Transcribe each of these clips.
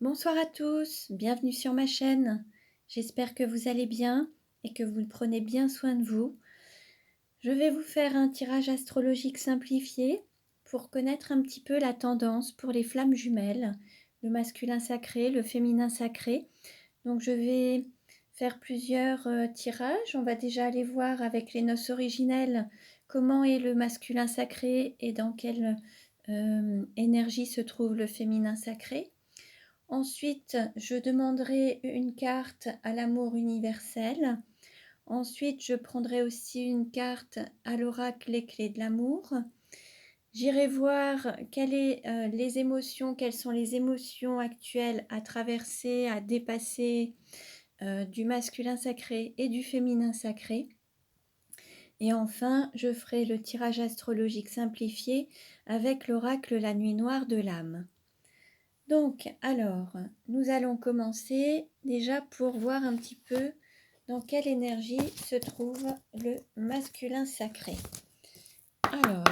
Bonsoir à tous, bienvenue sur ma chaîne. J'espère que vous allez bien et que vous prenez bien soin de vous. Je vais vous faire un tirage astrologique simplifié pour connaître un petit peu la tendance pour les flammes jumelles, le masculin sacré, le féminin sacré. Donc je vais faire plusieurs tirages. On va déjà aller voir avec les noces originelles comment est le masculin sacré et dans quelle énergie se trouve le féminin sacré. Ensuite, je demanderai une carte à l'amour universel. Ensuite, je prendrai aussi une carte à l'oracle Les Clés de l'amour. J'irai voir quelles sont les émotions actuelles à traverser, à dépasser du masculin sacré et du féminin sacré. Et enfin, je ferai le tirage astrologique simplifié avec l'oracle La Nuit Noire de l'âme. Donc, alors, nous allons commencer déjà pour voir un petit peu dans quelle énergie se trouve le masculin sacré. Alors,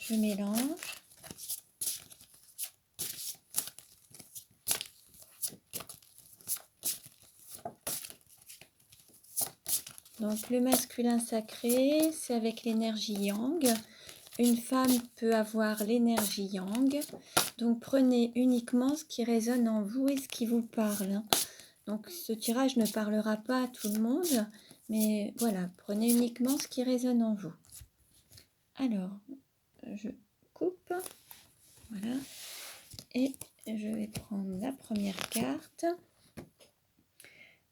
je mélange. Donc, le masculin sacré, c'est avec l'énergie yang. Une femme peut avoir l'énergie yang. Donc, prenez uniquement ce qui résonne en vous et ce qui vous parle. Donc, ce tirage ne parlera pas à tout le monde, mais voilà, prenez uniquement ce qui résonne en vous. Alors, je coupe, voilà, et je vais prendre la première carte.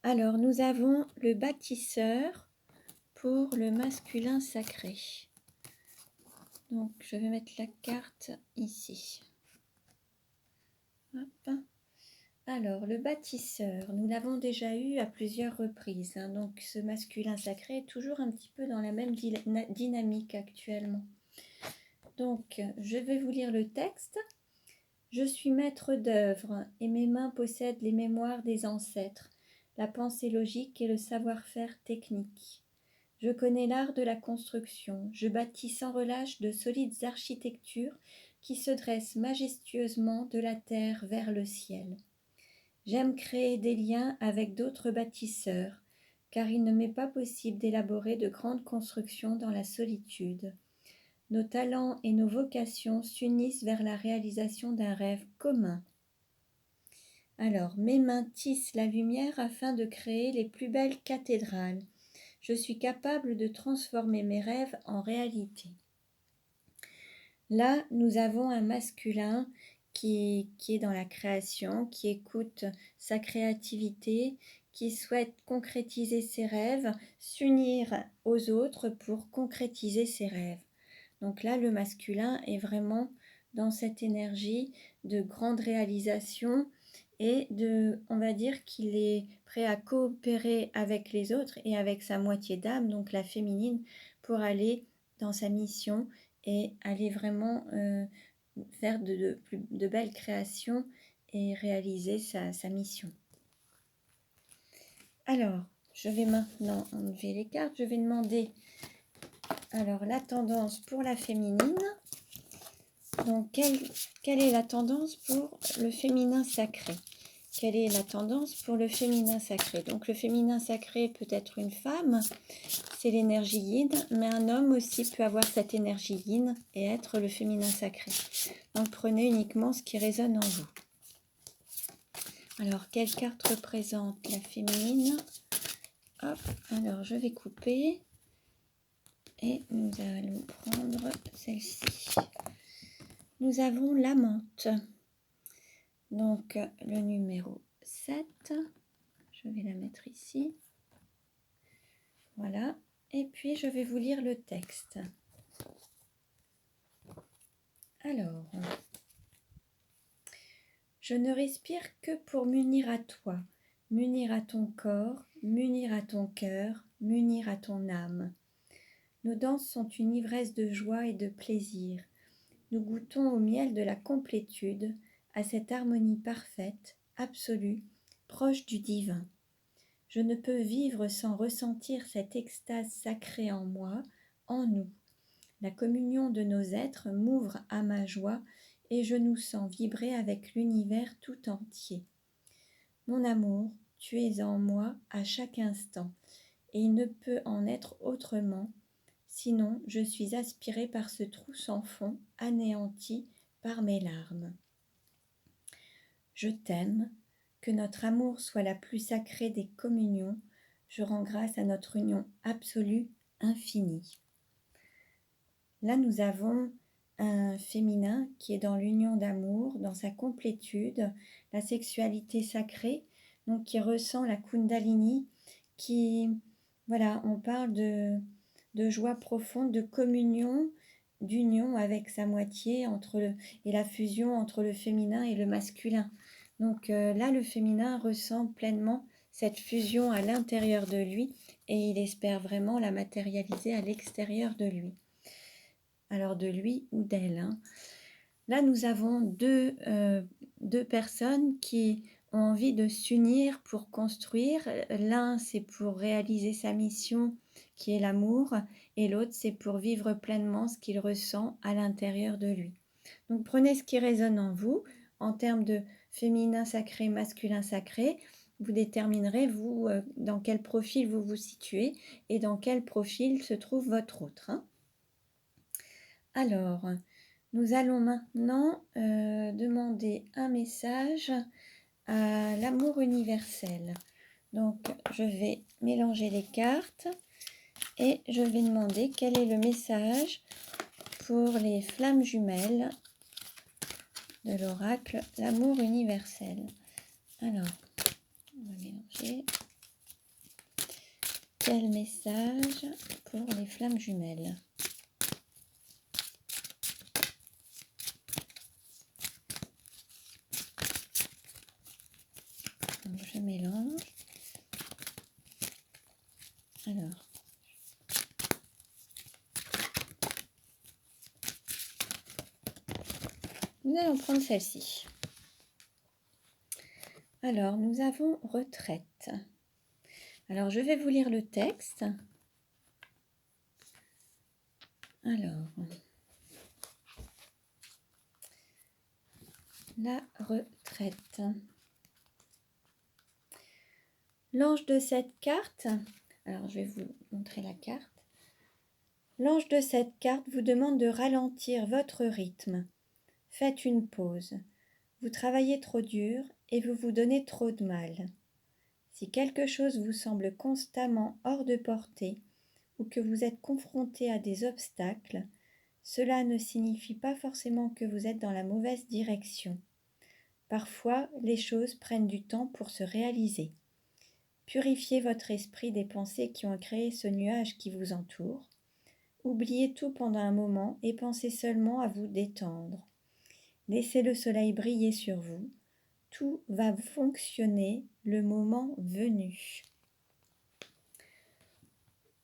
Alors, nous avons le bâtisseur pour le masculin sacré. Donc, je vais mettre la carte ici. Hop. Alors, le bâtisseur, nous l'avons déjà eu à plusieurs reprises. Donc, ce masculin sacré est toujours un petit peu dans la même dynamique actuellement. Donc, je vais vous lire le texte. Je suis maître d'œuvre et mes mains possèdent les mémoires des ancêtres, la pensée logique et le savoir-faire technique. Je connais l'art de la construction. Je bâtis sans relâche de solides architectures qui se dressent majestueusement de la terre vers le ciel. J'aime créer des liens avec d'autres bâtisseurs, car il ne m'est pas possible d'élaborer de grandes constructions dans la solitude. Nos talents et nos vocations s'unissent vers la réalisation d'un rêve commun. Alors, mes mains tissent la lumière afin de créer les plus belles cathédrales. Je suis capable de transformer mes rêves en réalité. Là, nous avons un masculin qui est dans la création, qui écoute sa créativité, qui souhaite concrétiser ses rêves, s'unir aux autres pour concrétiser ses rêves. Donc là, le masculin est vraiment dans cette énergie de grande réalisation et on va dire qu'il est prêt à coopérer avec les autres et avec sa moitié d'âme, donc la féminine, pour aller dans sa mission et aller vraiment faire de belles créations et réaliser sa mission. Alors, je vais maintenant enlever les cartes. Je vais demander alors la tendance pour la féminine. Donc, quelle est la tendance pour le féminin sacré? Quelle est la tendance pour le féminin sacré? Donc, le féminin sacré peut être une femme, c'est l'énergie yin, mais un homme aussi peut avoir cette énergie yin et être le féminin sacré. Donc, prenez uniquement ce qui résonne en vous. Alors, quelle carte représente la féminine? Hop, alors je vais couper et nous allons prendre celle-ci. Nous avons l'amante. Donc, le numéro 7. Je vais la mettre ici. Voilà. Et puis, je vais vous lire le texte. Alors, je ne respire que pour m'unir à toi, m'unir à ton corps, m'unir à ton cœur, m'unir à ton âme. Nos danses sont une ivresse de joie et de plaisir. Nous goûtons au miel de la complétude, à cette harmonie parfaite, absolue, proche du divin. Je ne peux vivre sans ressentir cette extase sacrée en moi, en nous. La communion de nos êtres m'ouvre à ma joie et je nous sens vibrer avec l'univers tout entier. Mon amour, tu es en moi à chaque instant, et il ne peut en être autrement, sinon je suis aspirée par ce trou sans fond, anéanti par mes larmes. Je t'aime, que notre amour soit la plus sacrée des communions, je rends grâce à notre union absolue, infinie. Là, nous avons un féminin qui est dans l'union d'amour, dans sa complétude, la sexualité sacrée, donc qui ressent la Kundalini, qui, voilà, on parle de joie profonde, de communion, d'union avec sa moitié et la fusion entre le féminin et le masculin. Donc là, le féminin ressent pleinement cette fusion à l'intérieur de lui et il espère vraiment la matérialiser à l'extérieur de lui. Alors de lui ou d'elle. Hein. Là, nous avons deux personnes qui ont envie de s'unir pour construire. L'un, c'est pour réaliser sa mission qui est l'amour, et l'autre, c'est pour vivre pleinement ce qu'il ressent à l'intérieur de lui. Donc prenez ce qui résonne en vous, en termes de féminin sacré, masculin sacré. Vous déterminerez, vous, dans quel profil vous vous situez et dans quel profil se trouve votre autre. Hein. Alors, nous allons maintenant demander un message à l'amour universel. Donc, je vais mélanger les cartes et je vais demander quel est le message pour les flammes jumelles de l'oracle l'amour universel. Alors, on va mélanger. Quel message pour les flammes jumelles ? Donc, je mélange. Alors, nous allons prendre celle-ci. Alors, nous avons retraite. Alors, je vais vous lire le texte. Alors, la retraite. L'ange de cette carte, alors je vais vous montrer la carte. L'ange de cette carte vous demande de ralentir votre rythme. Faites une pause. Vous travaillez trop dur et vous vous donnez trop de mal. Si quelque chose vous semble constamment hors de portée ou que vous êtes confronté à des obstacles, cela ne signifie pas forcément que vous êtes dans la mauvaise direction. Parfois, les choses prennent du temps pour se réaliser. Purifiez votre esprit des pensées qui ont créé ce nuage qui vous entoure. Oubliez tout pendant un moment et pensez seulement à vous détendre. Laissez le soleil briller sur vous. Tout va fonctionner le moment venu.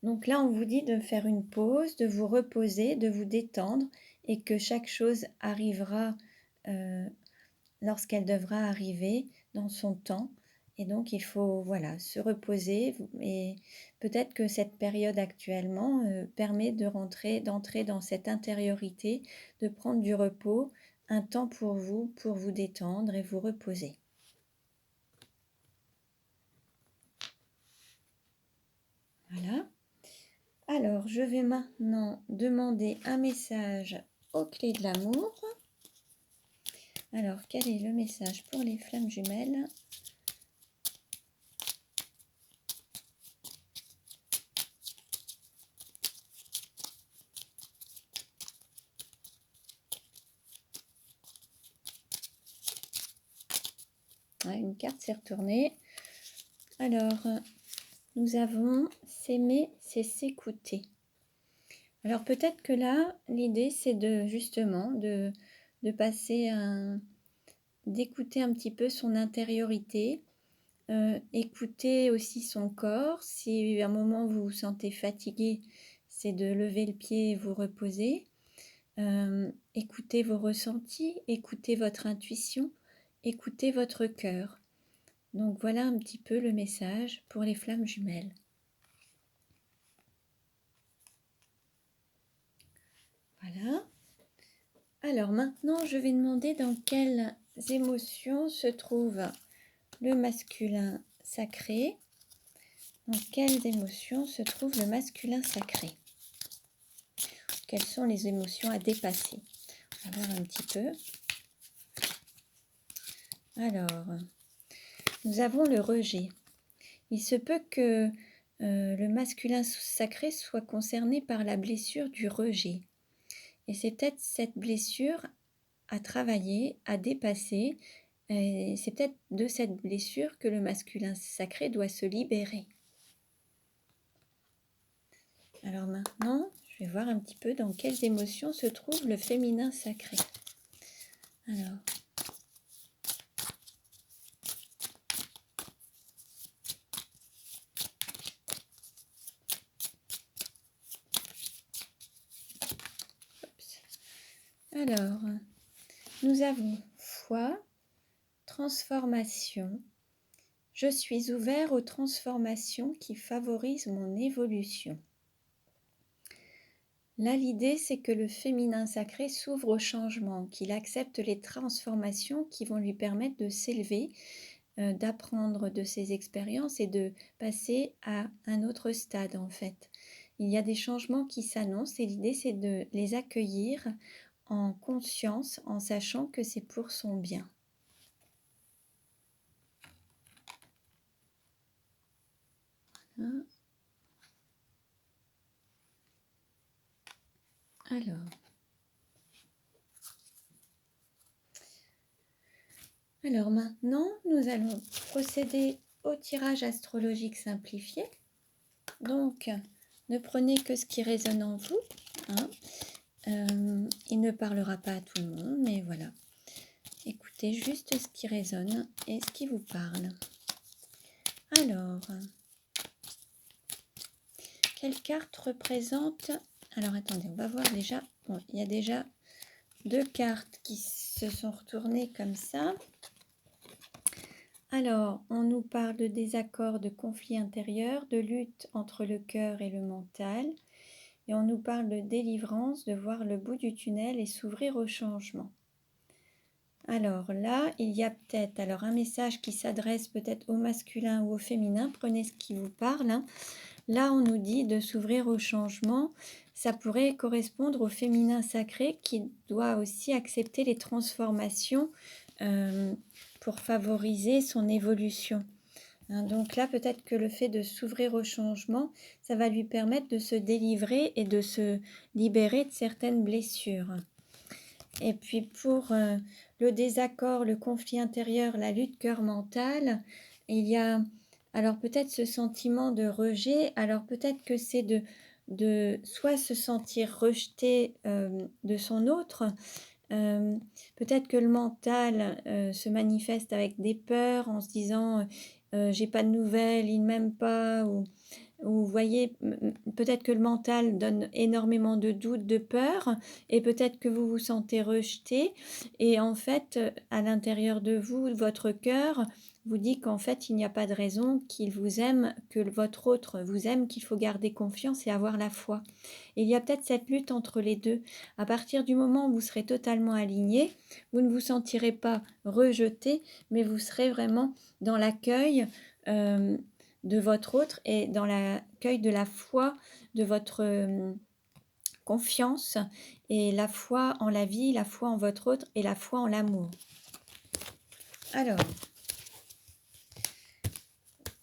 Donc là, on vous dit de faire une pause, de vous reposer, de vous détendre et que chaque chose arrivera lorsqu'elle devra arriver dans son temps. Et donc, il faut se reposer et peut-être que cette période actuellement permet d'entrer dans cette intériorité, de prendre du repos, un temps pour vous détendre et vous reposer. Voilà. Alors, je vais maintenant demander un message aux clés de l'amour. Alors, quel est le message pour les flammes jumelles ? Une carte s'est retournée. Alors, nous avons s'aimer, c'est s'écouter. Alors peut-être que là, l'idée c'est de passer d'écouter un petit peu son intériorité, écouter aussi son corps. Si à un moment vous vous sentez fatigué, c'est de lever le pied et vous reposer. Écoutez vos ressentis, écoutez votre intuition, écoutez votre cœur. Donc voilà un petit peu le message pour les flammes jumelles. Voilà. Alors maintenant, je vais demander dans quelles émotions se trouve le masculin sacré. Dans quelles émotions se trouve le masculin sacré? Quelles sont les émotions à dépasser? On va voir un petit peu. Alors, nous avons le rejet. Il se peut que le masculin sacré soit concerné par la blessure du rejet. Et c'est peut-être cette blessure à travailler, à dépasser. Et c'est peut-être de cette blessure que le masculin sacré doit se libérer. Alors maintenant, je vais voir un petit peu dans quelles émotions se trouve le féminin sacré. Alors, alors, nous avons foi, transformation. Je suis ouvert aux transformations qui favorisent mon évolution. Là, l'idée, c'est que le féminin sacré s'ouvre au changement, qu'il accepte les transformations qui vont lui permettre de s'élever, d'apprendre de ses expériences et de passer à un autre stade, en fait. Il y a des changements qui s'annoncent et l'idée, c'est de les accueillir en conscience, en sachant que c'est pour son bien. Voilà. Alors maintenant, nous allons procéder au tirage astrologique simplifié. Donc, ne prenez que ce qui résonne en vous. Il ne parlera pas à tout le monde, mais voilà. Écoutez juste ce qui résonne et ce qui vous parle. Alors, quelle carte représente... Alors, attendez, on va voir déjà. Bon, il y a déjà 2 cartes qui se sont retournées comme ça. Alors, on nous parle de désaccord, de conflit intérieur, de lutte entre le cœur et le mental. Et on nous parle de délivrance, de voir le bout du tunnel et s'ouvrir au changement. Alors là, il y a peut-être un message qui s'adresse peut-être au masculin ou au féminin. Prenez ce qui vous parle. Là, on nous dit de s'ouvrir au changement. Ça pourrait correspondre au féminin sacré qui doit aussi accepter les transformations pour favoriser son évolution. Donc là, peut-être que le fait de s'ouvrir au changement, ça va lui permettre de se délivrer et de se libérer de certaines blessures. Et puis pour le désaccord, le conflit intérieur, la lutte cœur-mental, il y a alors peut-être ce sentiment de rejet. Alors peut-être que c'est de soit se sentir rejeté de son autre. Peut-être que le mental se manifeste avec des peurs en se disant j'ai pas de nouvelles, il ne m'aime pas, ou vous voyez, peut-être que le mental donne énormément de doutes, de peurs, et peut-être que vous vous sentez rejeté, et en fait, à l'intérieur de vous, votre cœur vous dit qu'en fait, il n'y a pas de raison qu'il vous aime, que votre autre vous aime, qu'il faut garder confiance et avoir la foi. Et il y a peut-être cette lutte entre les deux. À partir du moment où vous serez totalement aligné, vous ne vous sentirez pas rejeté, mais vous serez vraiment dans l'accueil de votre autre et dans l'accueil de la foi, de votre confiance et la foi en la vie, la foi en votre autre et la foi en l'amour. Alors,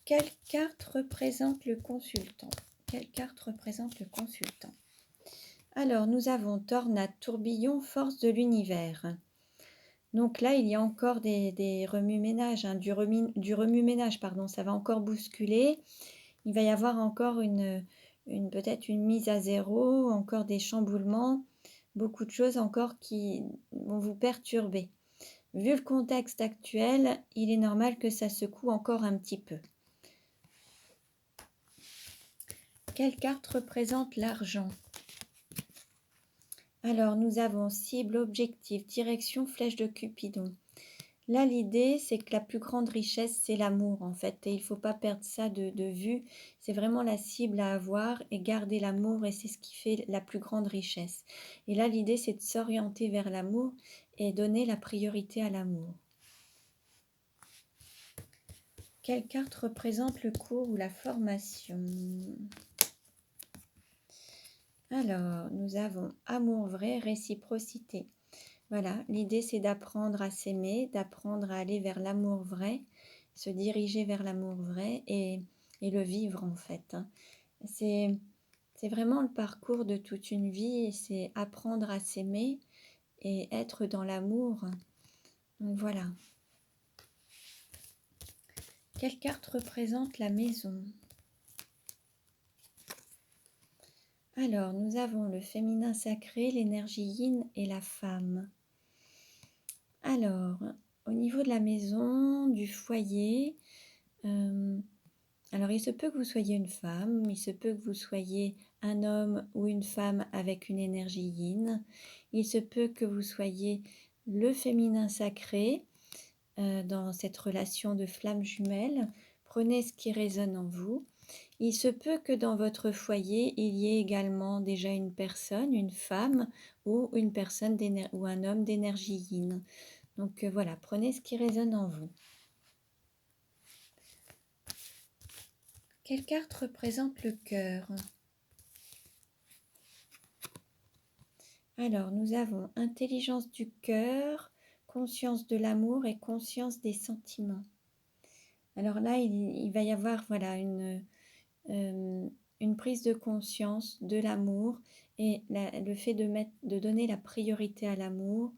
quelle carte représente le consultant? Quelle carte représente le consultant? Alors, nous avons tornade, tourbillon, force de l'univers. Donc là, il y a encore des remue-ménages, du remue-ménage, pardon, ça va encore bousculer. Il va y avoir encore peut-être une mise à zéro, encore des chamboulements, beaucoup de choses encore qui vont vous perturber. Vu le contexte actuel, il est normal que ça secoue encore un petit peu. Quelle carte représente l'argent? Alors, nous avons cible, objectif, direction, flèche de Cupidon. Là, l'idée, c'est que la plus grande richesse, c'est l'amour, en fait, et il faut pas perdre ça de vue. C'est vraiment la cible à avoir et garder l'amour, et c'est ce qui fait la plus grande richesse. Et là, l'idée, c'est de s'orienter vers l'amour et donner la priorité à l'amour. Quelle carte représente le cours ou la formation? Alors, nous avons amour vrai, réciprocité. Voilà, l'idée c'est d'apprendre à s'aimer, d'apprendre à aller vers l'amour vrai, se diriger vers l'amour vrai et le vivre en fait, hein. C'est vraiment le parcours de toute une vie, c'est apprendre à s'aimer et être dans l'amour. Donc voilà. Quelle carte représente la maison? Alors, nous avons le féminin sacré, l'énergie yin et la femme. Alors, au niveau de la maison, du foyer, alors il se peut que vous soyez une femme, il se peut que vous soyez un homme ou une femme avec une énergie yin, il se peut que vous soyez le féminin sacré dans cette relation de flamme jumelle. Prenez ce qui résonne en vous. Il se peut que dans votre foyer, il y ait également déjà une personne, une femme ou une personne ou un homme d'énergie yin. Donc voilà, prenez ce qui résonne en vous. Quelle carte représente le cœur? Alors, nous avons intelligence du cœur, conscience de l'amour et conscience des sentiments. Alors là, il va y avoir voilà, une prise de conscience de l'amour et le fait de donner la priorité à l'amour,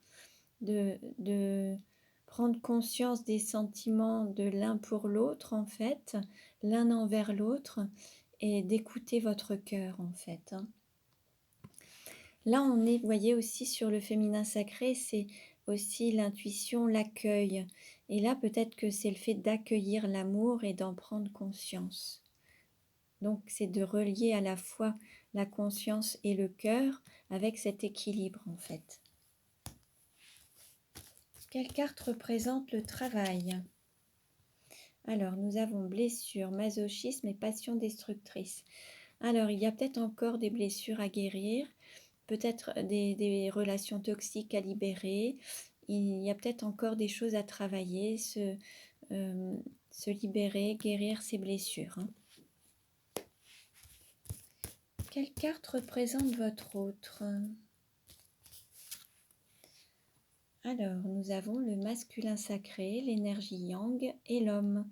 de prendre conscience des sentiments de l'un pour l'autre en fait, l'un envers l'autre, et d'écouter votre cœur en fait, hein. Là, on est, vous voyez, aussi sur le féminin sacré, c'est aussi l'intuition, l'accueil. Et là, peut-être que c'est le fait d'accueillir l'amour et d'en prendre conscience. Donc, c'est de relier à la fois la conscience et le cœur avec cet équilibre, en fait. Quelle carte représente le travail? Alors, nous avons blessure, masochisme et passion destructrice. Alors, il y a peut-être encore des blessures à guérir, peut-être des relations toxiques à libérer. Il y a peut-être encore des choses à travailler, se libérer, guérir ses blessures, hein. Quelle carte représente votre autre? Alors, nous avons le masculin sacré, l'énergie yang et l'homme.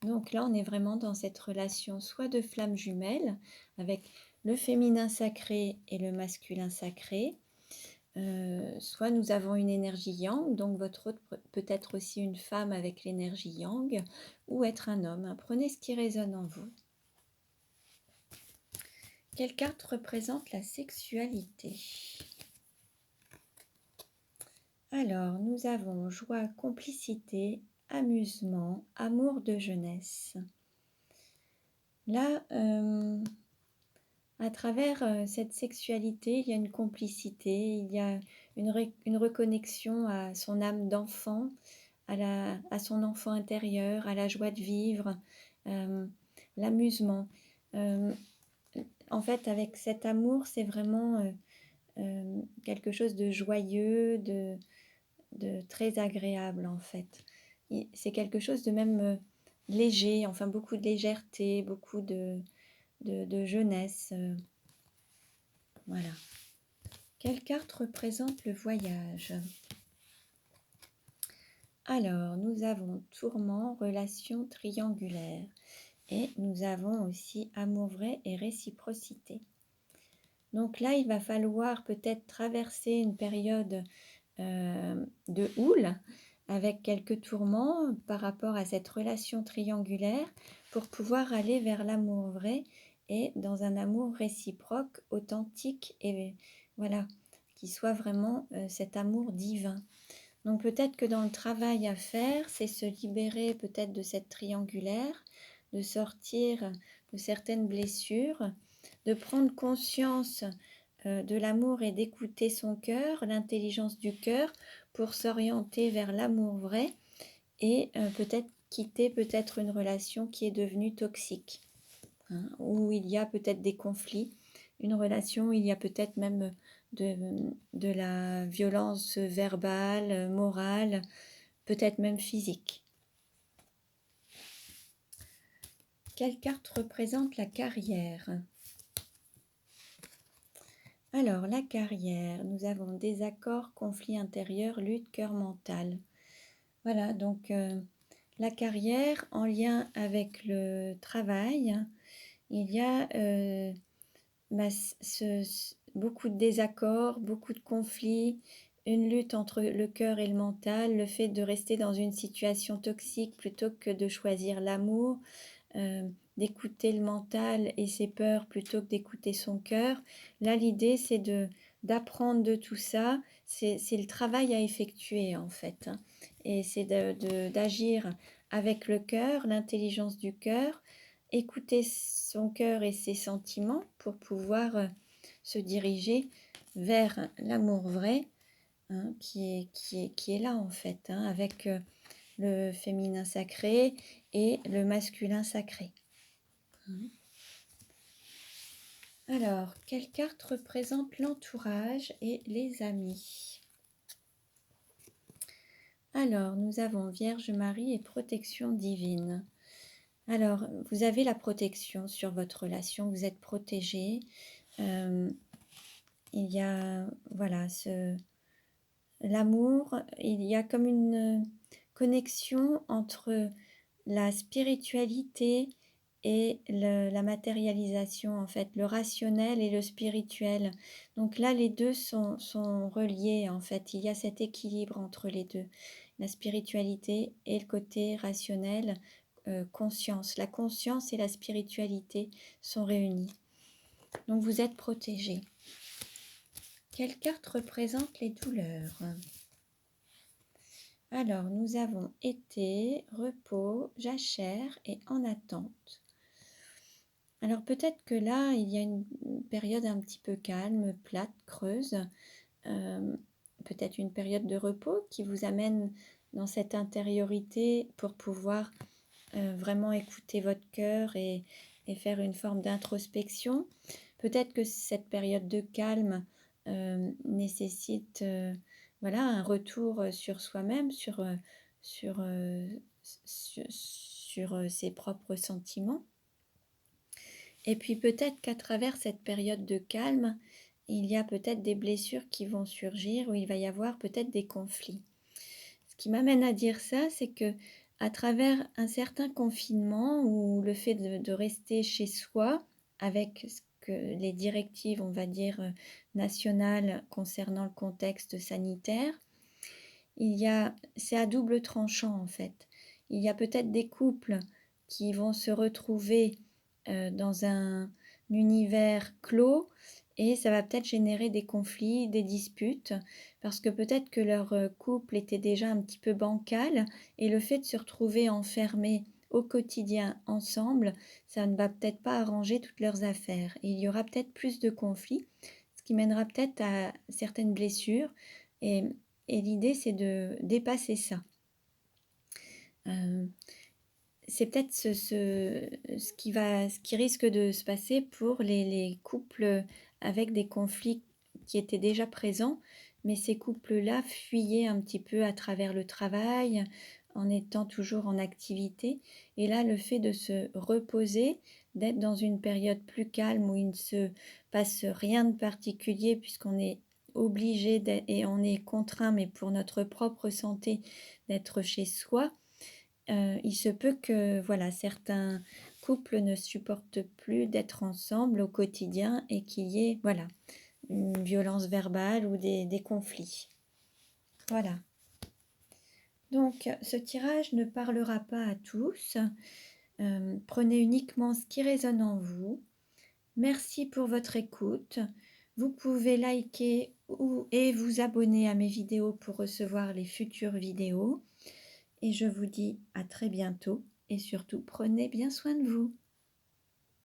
Donc là, on est vraiment dans cette relation soit de flamme jumelle avec le féminin sacré et le masculin sacré. Soit nous avons une énergie yang, donc votre autre peut être aussi une femme avec l'énergie yang, ou être un homme. Prenez ce qui résonne en vous. Quelle carte représente la sexualité? Alors, nous avons joie, complicité, amusement, amour de jeunesse. Là, à travers cette sexualité, il y a une complicité, il y a une reconnexion à son âme d'enfant, à son enfant intérieur, à la joie de vivre, l'amusement. En fait, avec cet amour, c'est vraiment quelque chose de joyeux, de très agréable, en fait. C'est quelque chose de même léger, enfin beaucoup de légèreté, beaucoup de jeunesse. Voilà. Quelle carte représente le voyage? Alors, nous avons tourment, relation triangulaire. Et nous avons aussi amour vrai et réciprocité. Donc là, il va falloir peut-être traverser une période de houle avec quelques tourments par rapport à cette relation triangulaire pour pouvoir aller vers l'amour vrai et dans un amour réciproque, authentique et voilà, qui soit vraiment cet amour divin. Donc peut-être que dans le travail à faire, c'est se libérer peut-être de cette triangulaire, de sortir de certaines blessures, de prendre conscience de l'amour et d'écouter son cœur, l'intelligence du cœur, pour s'orienter vers l'amour vrai et peut-être quitter peut-être une relation qui est devenue toxique, hein, où il y a peut-être des conflits, une relation où il y a peut-être même de la violence verbale, morale, peut-être même physique. Quelle carte représente la carrière? Alors, la carrière, nous avons désaccord, conflit intérieur, lutte, cœur mental. Voilà, donc la carrière en lien avec le travail, il y a beaucoup de désaccords, beaucoup de conflits, une lutte entre le cœur et le mental, le fait de rester dans une situation toxique plutôt que de choisir l'amour, d'écouter le mental et ses peurs plutôt que d'écouter son cœur. Là, l'idée, c'est d'apprendre de tout ça. C'est le travail à effectuer, en fait, hein. Et c'est d'agir avec le cœur, l'intelligence du cœur, écouter son cœur et ses sentiments pour pouvoir se diriger vers l'amour vrai, hein, qui est là, en fait, hein, avec le féminin sacré et le masculin sacré. Alors, quelle carte représente l'entourage et les amis? Alors, nous avons Vierge Marie et protection divine. Alors, vous avez la protection sur votre relation, vous êtes protégé. Il y a, voilà, l'amour, il y a comme une connexion entre la spiritualité et la matérialisation, en fait, le rationnel et le spirituel. Donc là, les deux sont reliés, en fait. Il y a cet équilibre entre les deux, la spiritualité et le côté rationnel, conscience. La conscience et la spiritualité sont réunies. Donc vous êtes protégé. Quelle carte représente les douleurs? Alors, nous avons été, repos, jachère et en attente. Alors peut-être que là, il y a une période un petit peu calme, plate, creuse, peut-être une période de repos qui vous amène dans cette intériorité pour pouvoir vraiment écouter votre cœur et faire une forme d'introspection. Peut-être que cette période de calme nécessite voilà, un retour sur soi-même, sur ses propres sentiments. Et puis peut-être qu'à travers cette période de calme, il y a peut-être des blessures qui vont surgir, où il va y avoir peut-être des conflits. Ce qui m'amène à dire ça, c'est que à travers un certain confinement ou le fait de rester chez soi avec les directives, on va dire, nationales concernant le contexte sanitaire, c'est à double tranchant en fait. Il y a peut-être des couples qui vont se retrouver dans un univers clos et ça va peut-être générer des conflits, des disputes, parce que peut-être que leur couple était déjà un petit peu bancal et le fait de se retrouver enfermés au quotidien ensemble, ça ne va peut-être pas arranger toutes leurs affaires. Et il y aura peut-être plus de conflits, ce qui mènera peut-être à certaines blessures et l'idée, c'est de dépasser ça. C'est peut-être ce qui risque de se passer pour les couples avec des conflits qui étaient déjà présents, mais ces couples-là fuyaient un petit peu à travers le travail, en étant toujours en activité. Et là, le fait de se reposer, d'être dans une période plus calme où il ne se passe rien de particulier puisqu'on est obligé et on est contraint, mais pour notre propre santé, d'être chez soi, il se peut que voilà, certains couples ne supportent plus d'être ensemble au quotidien et qu'il y ait voilà, une violence verbale ou des conflits. Voilà. Donc, ce tirage ne parlera pas à tous. Prenez uniquement ce qui résonne en vous. Merci pour votre écoute. Vous pouvez liker et vous abonner à mes vidéos pour recevoir les futures vidéos. Et je vous dis à très bientôt et surtout prenez bien soin de vous.